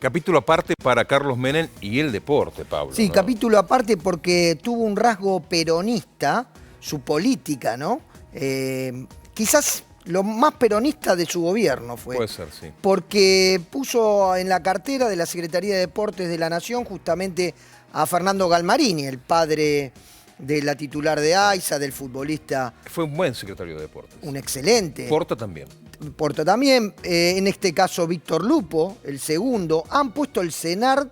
Capítulo aparte para Carlos Menem y el deporte, Pablo. Sí, ¿no? capítulo aparte porque tuvo un rasgo peronista, su política, ¿no? Quizás lo más peronista de su gobierno fue. Puede ser, sí. Porque puso en la cartera de la Secretaría de Deportes de la Nación justamente a Fernando Galmarini, el padre de la titular de AISA, del futbolista. Fue un buen secretario de deportes. Un excelente. Porta también. Porta también, en este caso Víctor Lupo, el segundo. Han puesto el CENARD,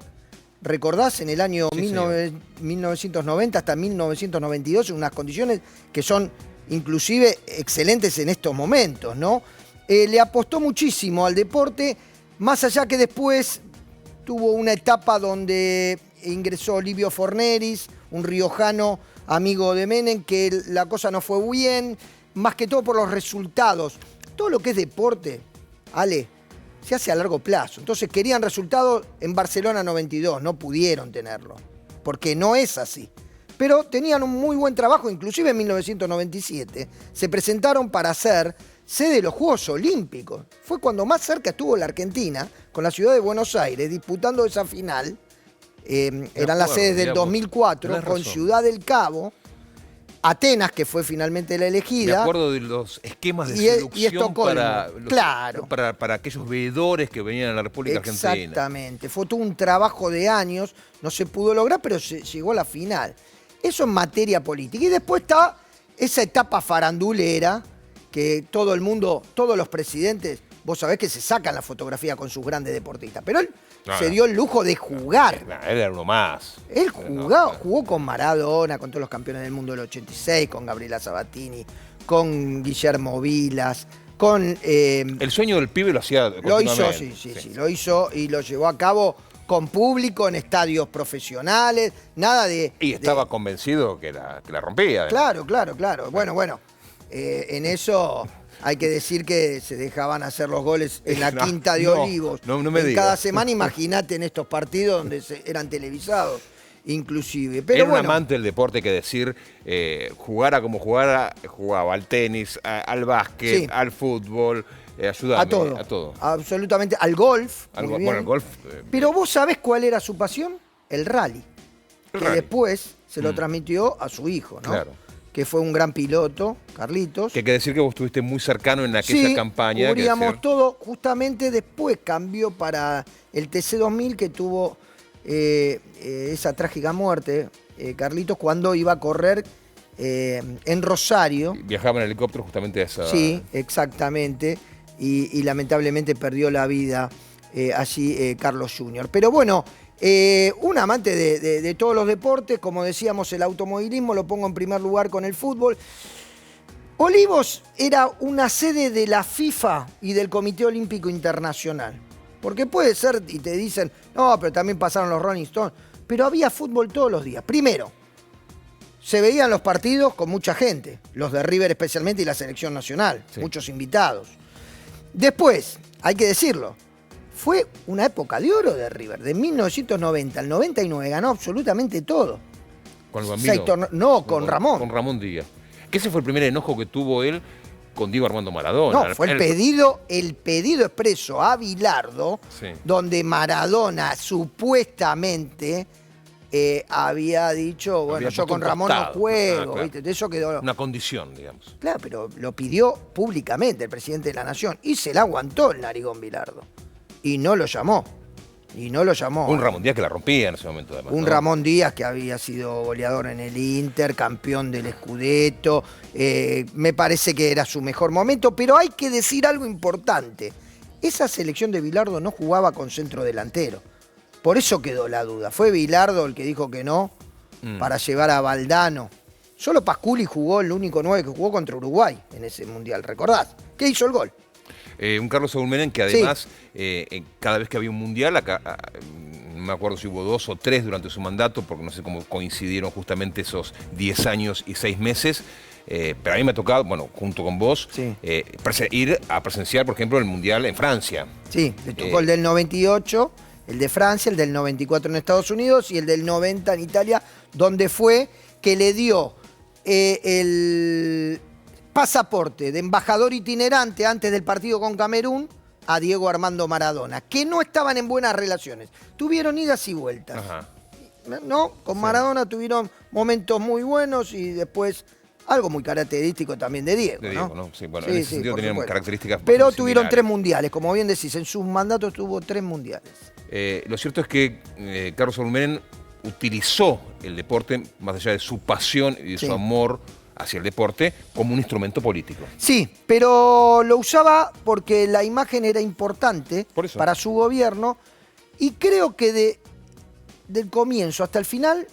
recordás, en el año Sí, 1990 hasta 1992, en unas condiciones que son inclusive excelentes en estos momentos, ¿no? Le apostó muchísimo al deporte, más allá que después tuvo una etapa donde ingresó Livio Forneris, un riojano amigo de Menem, que la cosa no fue bien, más que todo por los resultados. Todo lo que es deporte, Ale, se hace a largo plazo. Entonces querían resultados en Barcelona 92, no pudieron tenerlo, porque no es así. Pero tenían un muy buen trabajo, inclusive en 1997 se presentaron para ser sede de los Juegos Olímpicos. Fue cuando más cerca estuvo la Argentina, con la ciudad de Buenos Aires, disputando esa final. Eran las sedes del 2004, con Ciudad del Cabo, Atenas, que fue finalmente la elegida. Me acuerdo de los esquemas de seducción para aquellos veedores que venían a la República Argentina. Exactamente. Fue todo un trabajo de años, no se pudo lograr, pero se llegó a la final. Eso en materia política. Y después está esa etapa farandulera que todo el mundo, todos los presidentes, vos sabés que se sacan la fotografía con sus grandes deportistas, pero él se dio el lujo de jugar. Él era uno más. Él jugó con Maradona, con todos los campeones del mundo del 86, con Gabriela Sabatini, con Guillermo Vilas, con... el sueño del pibe lo hacía continuamente. Lo hizo, sí, lo hizo y lo llevó a cabo con público en estadios profesionales, nada de... Y estaba convencido que la rompía. Claro. Bueno, en eso... Hay que decir que se dejaban hacer los goles en la Quinta de Olivos. No me digas. Cada semana, imagínate en estos partidos donde eran televisados, inclusive. Pero era un amante del deporte, hay que decir, jugara como jugara, jugaba al tenis, al básquet, sí, al fútbol, ayudame, a todo. Absolutamente, al golf. Bueno, al golf. Pero vos sabés cuál era su pasión, el rally. Después se lo transmitió a su hijo, ¿no? Claro. Que fue un gran piloto, Carlitos. Que hay que decir que vos estuviste muy cercano en aquella campaña. Cubríamos todo. Justamente después cambió para el TC2000, que tuvo esa trágica muerte, Carlitos, cuando iba a correr en Rosario. Viajaba en helicóptero justamente a esa... Sí, exactamente. Y lamentablemente perdió la vida allí Carlos Jr. Pero bueno... un amante de todos los deportes, como decíamos, el automovilismo lo pongo en primer lugar con el fútbol. Olivos era una sede de la FIFA y del Comité Olímpico Internacional. Porque puede ser, y te dicen, no, pero también pasaron los Rolling Stones. Pero había fútbol todos los días. Primero, se veían los partidos con mucha gente, los de River especialmente y la selección nacional, muchos invitados. Después, hay que decirlo, fue una época de oro de River. De 1990 al 99 ganó absolutamente todo. ¿Con el Bambino? No, con Ramón. Con Ramón Díaz. Que ese fue el primer enojo que tuvo él con Diego Armando Maradona. No, fue el pedido expreso a Bilardo, donde Maradona supuestamente había dicho, bueno, yo con Ramón no juego. Claro. ¿Viste? Eso quedó... Una condición, digamos. Claro, pero lo pidió públicamente el presidente de la Nación y se la aguantó el narigón Bilardo. Y no lo llamó. Un Ramón Díaz que la rompía en ese momento, además. Un Ramón Díaz que había sido goleador en el Inter, campeón del Scudetto. Me parece que era su mejor momento, pero hay que decir algo importante. Esa selección de Bilardo no jugaba con centro delantero. Por eso quedó la duda. Fue Bilardo el que dijo que no para llevar a Valdano. Solo Pasculi jugó, el único 9 que jugó contra Uruguay en ese Mundial, ¿recordás? ¿Qué hizo el gol? Un Carlos Saúl Menem que además, cada vez que había un mundial, no me acuerdo si hubo 2 o 3 durante su mandato, porque no sé cómo coincidieron justamente esos 10 años y 6 meses, pero a mí me ha tocado, bueno, junto con vos, ir a presenciar, por ejemplo, el mundial en Francia. Sí, le tocó el del 98, el de Francia, el del 94 en Estados Unidos y el del 90 en Italia, donde fue que le dio el pasaporte de embajador itinerante antes del partido con Camerún a Diego Armando Maradona, que no estaban en buenas relaciones. Tuvieron idas y vueltas. Ajá. ¿No? Con Maradona tuvieron momentos muy buenos y después algo muy característico también de Diego. De Diego, ¿no? Sí, bueno, Sí, en ese sí, sentido por tenían supuesto. características Pero bastante tuvieron similares. 3 mundiales, como bien decís, en sus mandatos tuvo 3 mundiales. Lo cierto es que Carlos Saúl Menem utilizó el deporte, más allá de su pasión y de Sí. su amor hacia el deporte, como un instrumento político. Sí, pero lo usaba porque la imagen era importante Por eso. para su gobierno y creo que del comienzo hasta el final,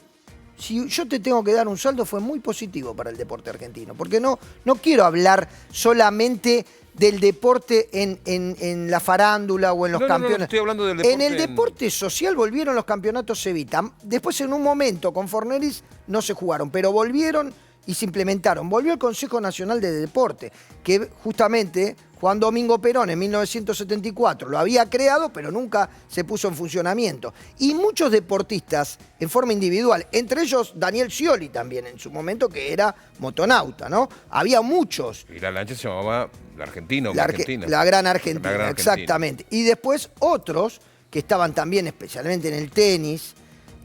si yo te tengo que dar un saldo, fue muy positivo para el deporte argentino, porque no quiero hablar solamente del deporte en la farándula o en los campeones. No, estoy hablando del deporte. En el deporte social volvieron los campeonatos Evita. Después en un momento con Forneris no se jugaron, pero volvieron y se implementaron. Volvió el Consejo Nacional de Deporte, que justamente Juan Domingo Perón en 1974 lo había creado, pero nunca se puso en funcionamiento. Y muchos deportistas en forma individual, entre ellos Daniel Scioli también en su momento, que era motonauta, ¿no? Había muchos. Y la lancha se llamaba la Argentina, La Gran Argentina, La Gran Argentina. exactamente. Y después otros que estaban también especialmente en el tenis,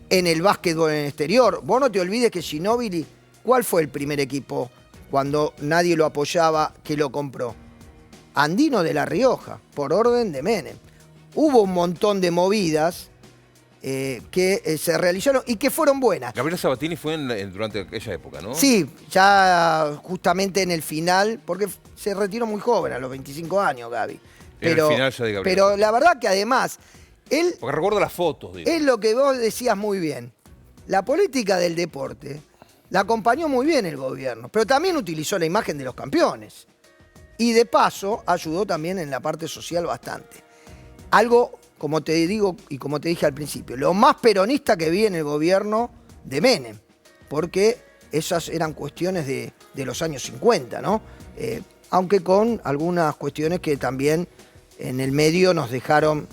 en el básquetbol en el exterior. Vos no te olvides que Ginóbili, ¿cuál fue el primer equipo cuando nadie lo apoyaba que lo compró? Andino de La Rioja, por orden de Menem. Hubo un montón de movidas que se realizaron y que fueron buenas. Gabriela Sabatini fue durante aquella época, ¿no? Sí, ya justamente en el final, porque se retiró muy joven, a los 25 años, Gaby. Era el final ya de Gabriela pero Sabatini. la verdad que además, él Porque recuerdo las fotos, digo. es lo que vos decías muy bien. La política del deporte la acompañó muy bien el gobierno, pero también utilizó la imagen de los campeones. Y de paso, ayudó también en la parte social bastante. Algo, como te digo y como te dije al principio, lo más peronista que vi en el gobierno de Menem, porque esas eran cuestiones de los años 50, ¿no? Aunque con algunas cuestiones que también en el medio nos dejaron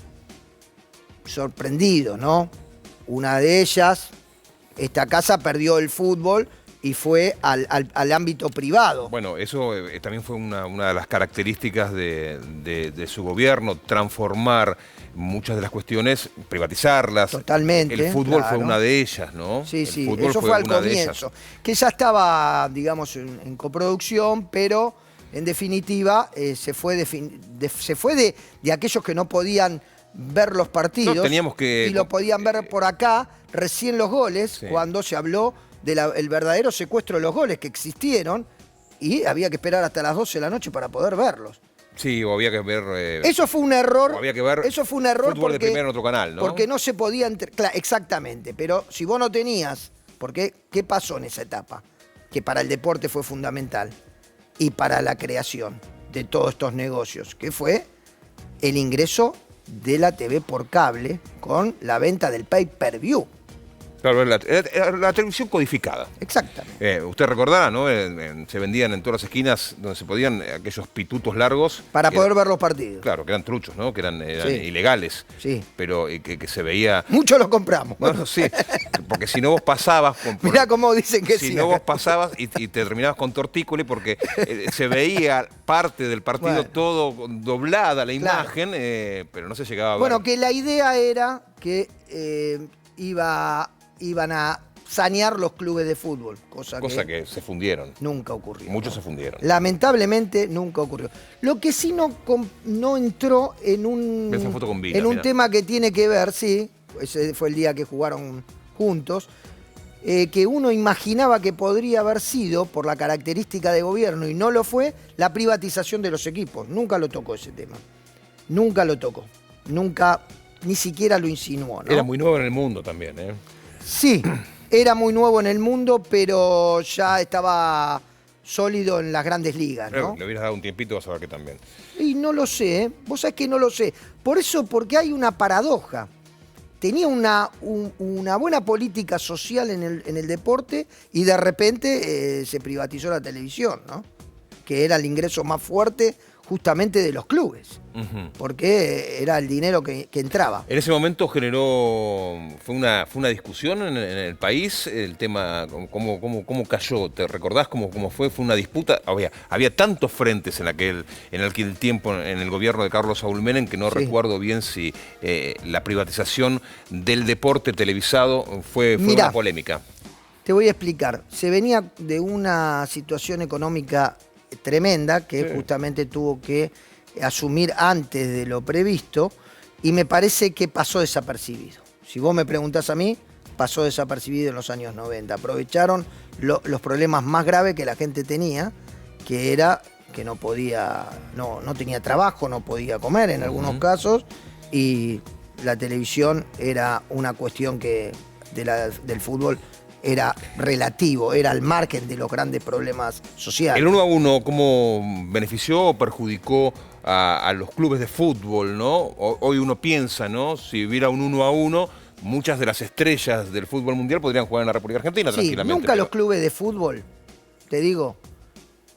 sorprendidos, ¿no? Una de ellas, esta casa perdió el fútbol y fue al ámbito privado. Bueno, eso también fue una de las características de su gobierno, transformar muchas de las cuestiones, privatizarlas. Totalmente. El fútbol claro. fue una de ellas, ¿no? Sí, El sí, fútbol eso fue al una de ellas. comienzo. Que ya estaba, digamos, en coproducción, pero en definitiva se fue de aquellos que no podían ver los partidos. No, teníamos que... Y lo podían ver por acá, recién los goles, Sí. cuando se habló del verdadero secuestro de los goles que existieron y había que esperar hasta las 12 de la noche para poder verlos. Sí, o había que ver... Eso fue un error. o había que ver Eso fue un error fútbol de porque, primera en otro canal, ¿no? porque no se podía... Claro, exactamente, pero si vos no tenías... Porque, ¿qué pasó en esa etapa? Que para el deporte fue fundamental y para la creación de todos estos negocios, que fue el ingreso de la TV por cable con la venta del pay-per-view. Claro, la televisión codificada. Exactamente. Usted recordará, ¿no? Se vendían en todas las esquinas donde se podían aquellos pitutos largos. Para que poder ver los partidos. Claro, que eran truchos, ¿no? Que eran Sí. ilegales. Sí. Pero que se veía... Muchos los compramos. Bueno, sí, porque si no vos pasabas... Mirá cómo dicen que si sí. no vos pasabas y te terminabas con tortícoli porque se veía parte del partido Bueno. todo doblada la Claro. imagen, pero no se llegaba a ver. Bueno, que la idea era que iban a sanear los clubes de fútbol, cosa que se fundieron. nunca ocurrió. Muchos ¿no? se fundieron. Lamentablemente nunca ocurrió. Lo que sí no entró en un, Esa foto con Vila, en un mirá. tema que tiene que ver, sí, ese fue el día que jugaron juntos, que uno imaginaba que podría haber sido, por la característica de gobierno, y no lo fue, la privatización de los equipos. Nunca lo tocó ese tema. Nunca lo tocó. Nunca, ni siquiera lo insinuó, ¿no? Era muy nuevo en el mundo también, ¿eh? Sí, era muy nuevo en el mundo, pero ya estaba sólido en las grandes ligas, ¿no? Le hubieras dado un tiempito, vas a ver que también. Y no lo sé, ¿eh? Vos sabés que no lo sé. Por eso, porque hay una paradoja. Tenía una buena política social en el deporte y de repente se privatizó la televisión, ¿no? Que era el ingreso más fuerte justamente de los clubes, porque era el dinero que entraba. En ese momento fue una discusión en el país, el tema, cómo cayó, ¿te recordás cómo fue? Fue una disputa, había tantos frentes en aquel tiempo en el gobierno de Carlos Saúl Menem que no recuerdo bien si la privatización del deporte televisado fue una polémica. Te voy a explicar, se venía de una situación económica tremenda que justamente tuvo que asumir antes de lo previsto y me parece que pasó desapercibido. Si vos me preguntás a mí, pasó desapercibido en los años 90. Aprovecharon los problemas más graves que la gente tenía, que era que no tenía trabajo, no podía comer en algunos casos, y la televisión era una cuestión que del fútbol era relativo, era al margen de los grandes problemas sociales. El 1-1, ¿cómo benefició o perjudicó a los clubes de fútbol, ¿no? Hoy uno piensa, ¿no? Si hubiera un 1-1, muchas de las estrellas del fútbol mundial podrían jugar en la República Argentina tranquilamente. Nunca los clubes de fútbol, te digo,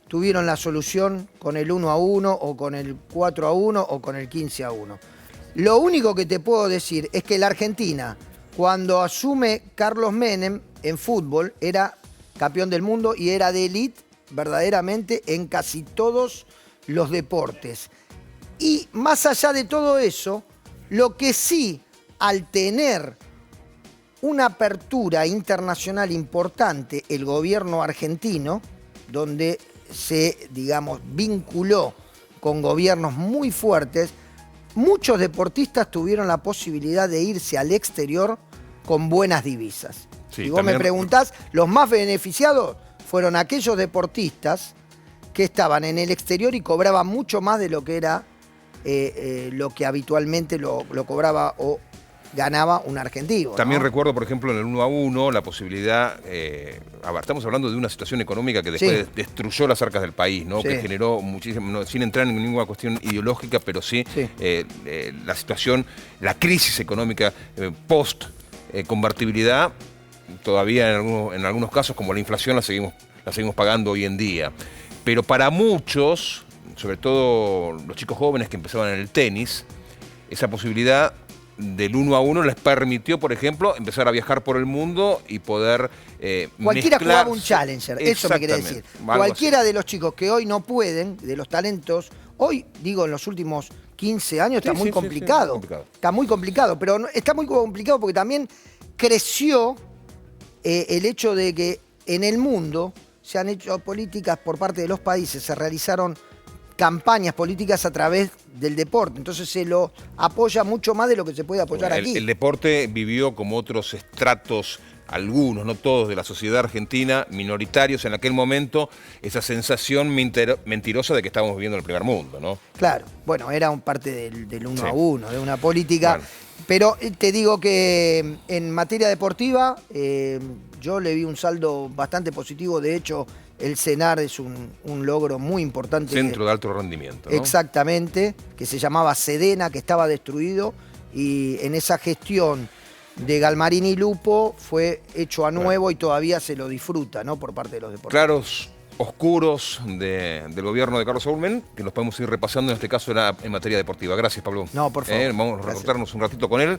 tuvieron la solución con el 1-1 o con el 4-1 o con el 15-1. Lo único que te puedo decir es que la Argentina, cuando asume Carlos Menem en fútbol, era campeón del mundo y era de élite verdaderamente en casi todos los deportes. Y más allá de todo eso, lo que sí, al tener una apertura internacional importante, el gobierno argentino, donde se, digamos, vinculó con gobiernos muy fuertes, muchos deportistas tuvieron la posibilidad de irse al exterior con buenas divisas. Sí, si vos me preguntás, los más beneficiados fueron aquellos deportistas que estaban en el exterior y cobraban mucho más de lo que era lo que habitualmente lo cobraba o ganaba un argentino. También recuerdo, por ejemplo, en el 1-1, la posibilidad, estamos hablando de una situación económica que después destruyó las arcas del país, ¿no? Que generó muchísimo, sin entrar en ninguna cuestión ideológica, pero la situación, la crisis económica post convertibilidad, todavía en algunos casos, como la inflación, la seguimos pagando hoy en día. Pero para muchos, sobre todo los chicos jóvenes que empezaban en el tenis, esa posibilidad del 1-1 les permitió, por ejemplo, empezar a viajar por el mundo y poder cualquiera jugaba un Challenger, eso me quiere decir. Cualquiera de los chicos que hoy no pueden, de los talentos, hoy, digo, en los últimos 15 años está muy complicado. Está muy complicado, pero está muy complicado porque también creció el hecho de que en el mundo se han hecho políticas por parte de los países, se realizaron campañas políticas a través del deporte, entonces se lo apoya mucho más de lo que se puede apoyar aquí. El deporte vivió como otros estratos, algunos, no todos, de la sociedad argentina, minoritarios en aquel momento, esa sensación mentirosa de que estábamos viviendo en el primer mundo, ¿no? Claro, bueno, era parte del 1-1, de una política, pero te digo que en materia deportiva yo le vi un saldo bastante positivo, de hecho el CENAR es un logro muy importante. Centro de Alto Rendimiento, ¿no? Exactamente, que se llamaba Sedena, que estaba destruido, y en esa gestión de Galmarini y Lupo fue hecho a nuevo y todavía se lo disfruta, ¿no? Por parte de los deportistas. Claros oscuros del gobierno de Carlos Saúl Menem, que los podemos ir repasando, en este caso era en materia deportiva. Gracias, Pablo. No, por favor. Vamos a recortarnos un ratito con él.